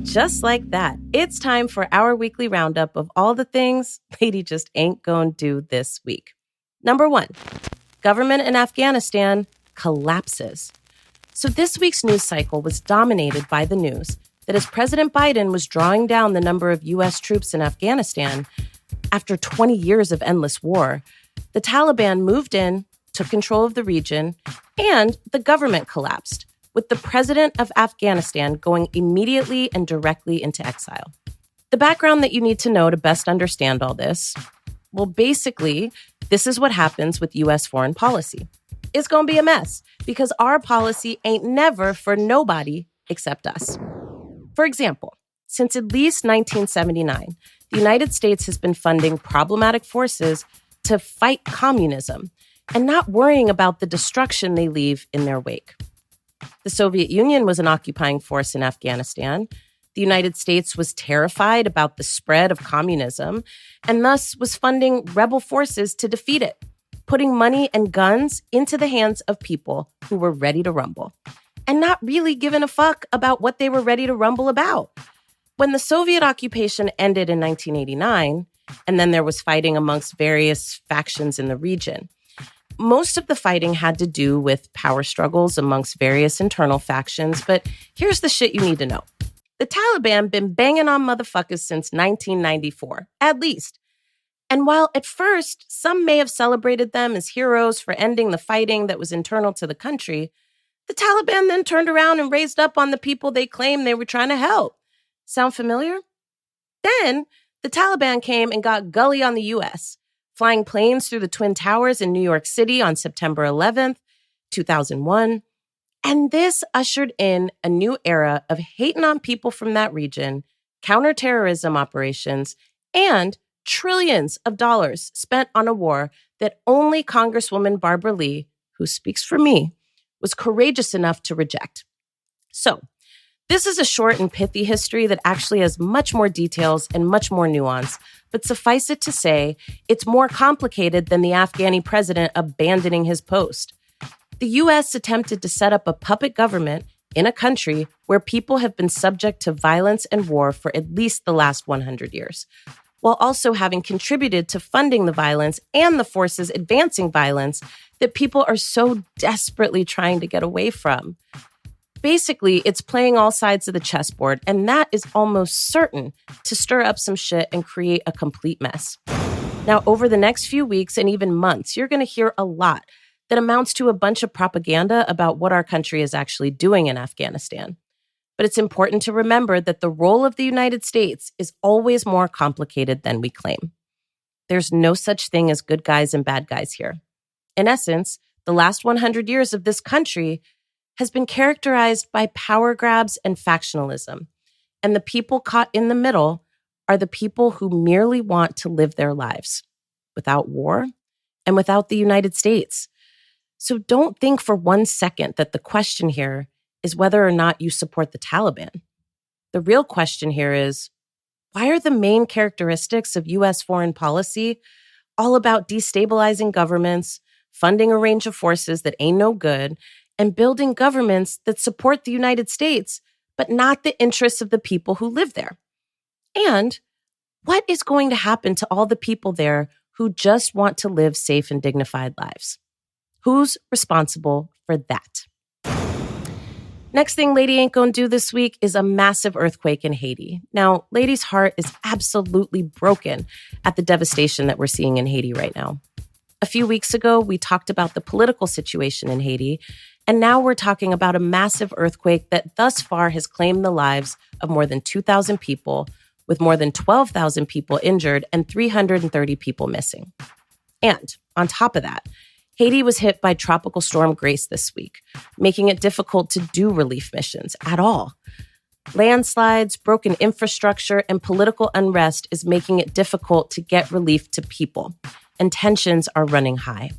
just like that, it's time for our weekly roundup of all the things Lady just ain't gonna do this week. Number 1, government in Afghanistan collapses. So this week's news cycle was dominated by the news that as President Biden was drawing down the number of U.S. troops in Afghanistan, after 20 years of endless war, the Taliban moved in, took control of the region, and the government collapsed, with the president of Afghanistan going immediately and directly into exile. The background that you need to know to best understand all this, well, basically, this is what happens with U.S. foreign policy. It's going to be a mess because our policy ain't never for nobody except us. For example, since at least 1979, the United States has been funding problematic forces to fight communism and not worrying about the destruction they leave in their wake. The Soviet Union was an occupying force in Afghanistan. The United States was terrified about the spread of communism and thus was funding rebel forces to defeat it, putting money and guns into the hands of people who were ready to rumble and not really giving a fuck about what they were ready to rumble about. When the Soviet occupation ended in 1989, and then there was fighting amongst various factions in the region, most of the fighting had to do with power struggles amongst various internal factions, but here's the shit you need to know. The Taliban been banging on motherfuckers since 1994, at least. And while at first some may have celebrated them as heroes for ending the fighting that was internal to the country, the Taliban then turned around and raised up on the people they claimed they were trying to help. Sound familiar? Then the Taliban came and got gully on the U.S., flying planes through the Twin Towers in New York City on September 11th, 2001. And this ushered in a new era of hating on people from that region, counterterrorism operations, and trillions of dollars spent on a war that only Congresswoman Barbara Lee, who speaks for me, was courageous enough to reject. So, this is a short and pithy history that actually has much more details and much more nuance, but suffice it to say, it's more complicated than the Afghani president abandoning his post. The U.S. attempted to set up a puppet government in a country where people have been subject to violence and war for at least the last 100 years, while also having contributed to funding the violence and the forces advancing violence that people are so desperately trying to get away from. Basically, it's playing all sides of the chessboard, and that is almost certain to stir up some shit and create a complete mess. Now, over the next few weeks and even months, you're going to hear a lot that amounts to a bunch of propaganda about what our country is actually doing in Afghanistan. But it's important to remember that the role of the United States is always more complicated than we claim. There's no such thing as good guys and bad guys here. In essence, the last 100 years of this country has been characterized by power grabs and factionalism. And the people caught in the middle are the people who merely want to live their lives without war and without the United States. So don't think for 1 second that the question here is whether or not you support the Taliban. The real question here is, why are the main characteristics of U.S. foreign policy all about destabilizing governments, funding a range of forces that ain't no good, and building governments that support the United States, but not the interests of the people who live there? And what is going to happen to all the people there who just want to live safe and dignified lives? Who's responsible for that? Next thing Lady ain't gonna do this week is a massive earthquake in Haiti. Now, Lady's heart is absolutely broken at the devastation that we're seeing in Haiti right now. A few weeks ago, we talked about the political situation in Haiti, and now we're talking about a massive earthquake that thus far has claimed the lives of more than 2,000 people, with more than 12,000 people injured and 330 people missing. And on top of that, Haiti was hit by Tropical Storm Grace this week, making it difficult to do relief missions at all. Landslides, broken infrastructure, and political unrest is making it difficult to get relief to people, and tensions are running high.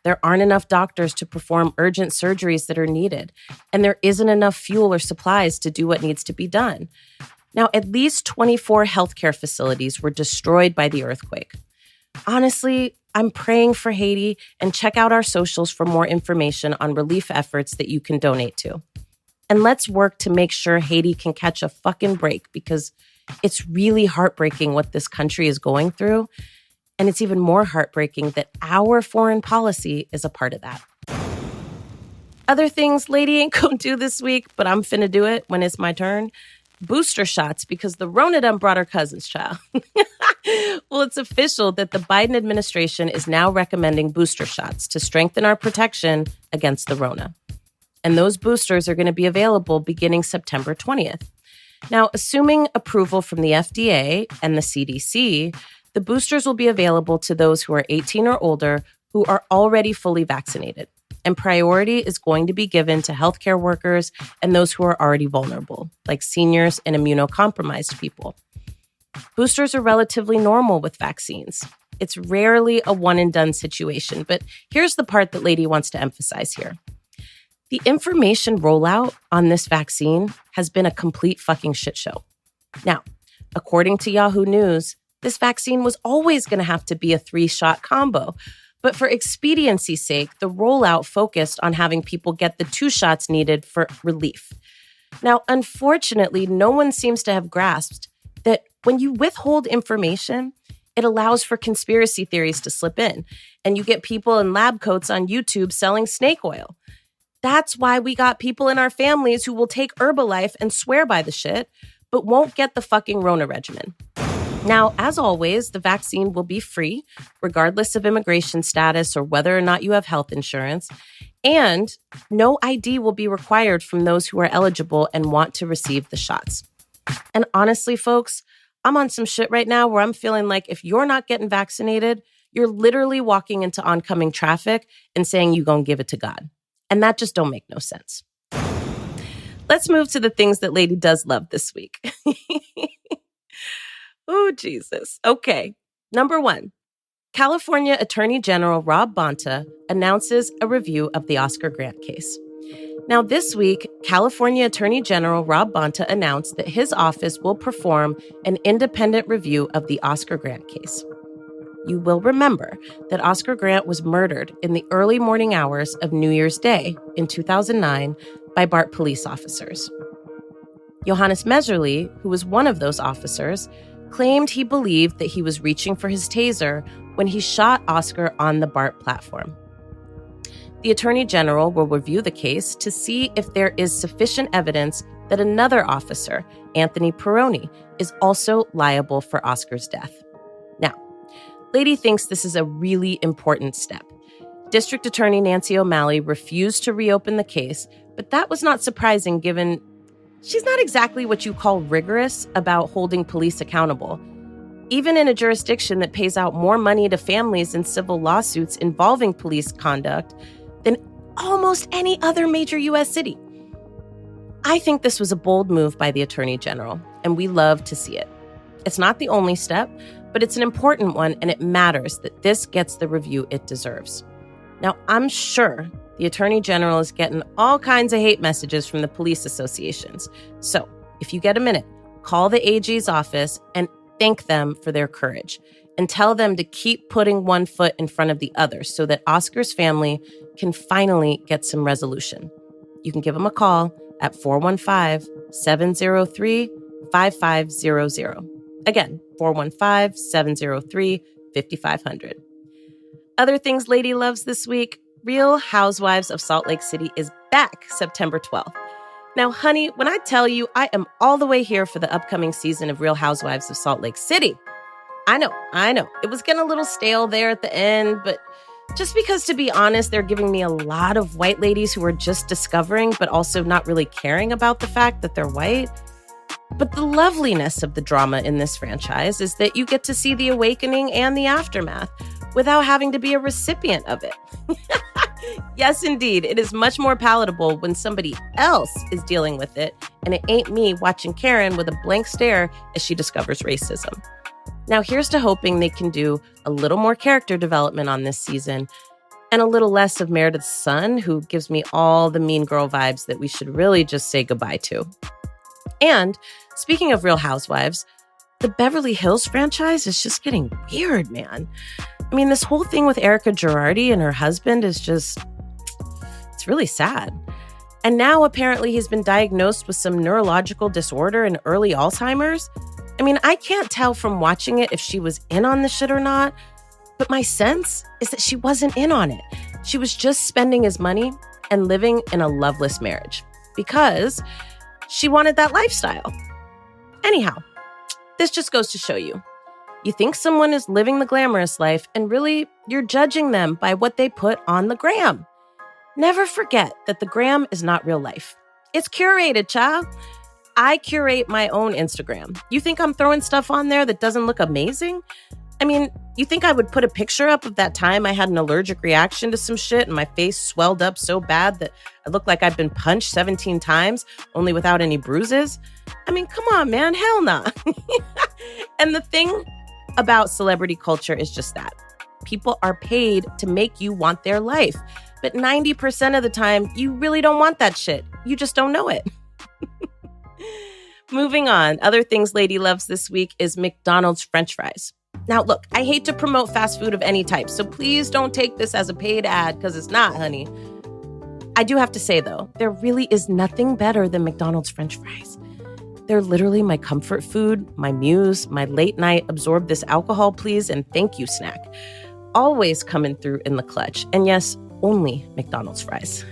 There aren't enough doctors to perform urgent surgeries that are needed, and there isn't enough fuel or supplies to do what needs to be done. Now, at least 24 healthcare facilities were destroyed by the earthquake. Honestly, I'm praying for Haiti, and check out our socials for more information on relief efforts that you can donate to. And let's work to make sure Haiti can catch a fucking break, because it's really heartbreaking what this country is going through. And it's even more heartbreaking that our foreign policy is a part of that. Other things lady ain't gonna do this week, but I'm finna do it when it's my turn. Booster shots, because the Rona done brought her cousin's child. Well, it's official that the Biden administration is now recommending booster shots to strengthen our protection against the Rona. And those boosters are going to be available beginning September 20th. Now, assuming approval from the FDA and the CDC, the boosters will be available to those who are 18 or older who are already fully vaccinated. And priority is going to be given to healthcare workers and those who are already vulnerable, like seniors and immunocompromised people. Boosters are relatively normal with vaccines. It's rarely a one-and-done situation, but here's the part that Lady wants to emphasize here. The information rollout on this vaccine has been a complete fucking shit show. Now, according to Yahoo News, this vaccine was always going to have to be a 3-shot combo. But for expediency's sake, the rollout focused on having people get the 2 shots needed for relief. Now, unfortunately, no one seems to have grasped that when you withhold information, it allows for conspiracy theories to slip in, and you get people in lab coats on YouTube selling snake oil. That's why we got people in our families who will take Herbalife and swear by the shit, but won't get the fucking Rona regimen. Now, as always, the vaccine will be free, regardless of immigration status or whether or not you have health insurance, and no ID will be required from those who are eligible and want to receive the shots. And honestly, folks, I'm on some shit right now where I'm feeling like if you're not getting vaccinated, you're literally walking into oncoming traffic and saying you're going to give it to God. And that just don't make no sense. Let's move to the things that Lady does love this week. Oh, Jesus. Okay. Number 1, California Attorney General Rob Bonta announces a review of the Oscar Grant case. Now, this week, California Attorney General Rob Bonta announced that his office will perform an independent review of the Oscar Grant case. You will remember that Oscar Grant was murdered in the early morning hours of New Year's Day in 2009 by BART police officers. Johannes Meserly, who was one of those officers, claimed he believed that he was reaching for his taser when he shot Oscar on the BART platform. The Attorney General will review the case to see if there is sufficient evidence that another officer, Anthony Peroni, is also liable for Oscar's death. Now, Lady thinks this is a really important step. District Attorney Nancy O'Malley refused to reopen the case, but that was not surprising given she's not exactly what you call rigorous about holding police accountable. Even in a jurisdiction that pays out more money to families in civil lawsuits involving police conduct than almost any other major U.S. city. I think this was a bold move by the Attorney General, and we love to see it. It's not the only step, but it's an important one, and it matters that this gets the review it deserves. Now, I'm sure the Attorney General is getting all kinds of hate messages from the police associations. So, if you get a minute, call the AG's office and thank them for their courage, and tell them to keep putting one foot in front of the other so that Oscar's family can finally get some resolution. You can give them a call at 415-703-5500. Again, 415-703-5500. Other things Lady loves this week: Real Housewives of Salt Lake City is back September 12th. Now, honey, when I tell you I am all the way here for the upcoming season of Real Housewives of Salt Lake City, I know. It was getting a little stale there at the end, but just because, to be honest, they're giving me a lot of white ladies who are just discovering, but also not really caring about the fact that they're white. But the loveliness of the drama in this franchise is that you get to see the awakening and the aftermath without having to be a recipient of it. Yes, indeed, it is much more palatable when somebody else is dealing with it, and it ain't me watching Karen with a blank stare as she discovers racism. Now, here's to hoping they can do a little more character development on this season and a little less of Meredith's son, who gives me all the mean girl vibes that we should really just say goodbye to. And speaking of Real Housewives, the Beverly Hills franchise is just getting weird, man. I mean, this whole thing with Erica Girardi and her husband is just, it's really sad. And now apparently he's been diagnosed with some neurological disorder and early Alzheimer's. I mean, I can't tell from watching it if she was in on the shit or not, but my sense is that she wasn't in on it. She was just spending his money and living in a loveless marriage because she wanted that lifestyle. Anyhow, this just goes to show you. You think someone is living the glamorous life, and really, you're judging them by what they put on the gram. Never forget that the gram is not real life. It's curated, child. I curate my own Instagram. You think I'm throwing stuff on there that doesn't look amazing? I mean, you think I would put a picture up of that time I had an allergic reaction to some shit and my face swelled up so bad that I looked like I'd been punched 17 times, only without any bruises? I mean, come on, man, hell nah. And the thing about celebrity culture is just that. People are paid to make you want their life. But 90% of the time, you really don't want that shit. You just don't know it. Moving on, other things Lady loves this week is McDonald's French fries. Now, look, I hate to promote fast food of any type, so please don't take this as a paid ad, because it's not, honey. I do have to say, though, there really is nothing better than McDonald's French fries. They're literally my comfort food, my muse, my late night absorb this alcohol please and thank you snack. Always coming through in the clutch. And yes, only McDonald's fries.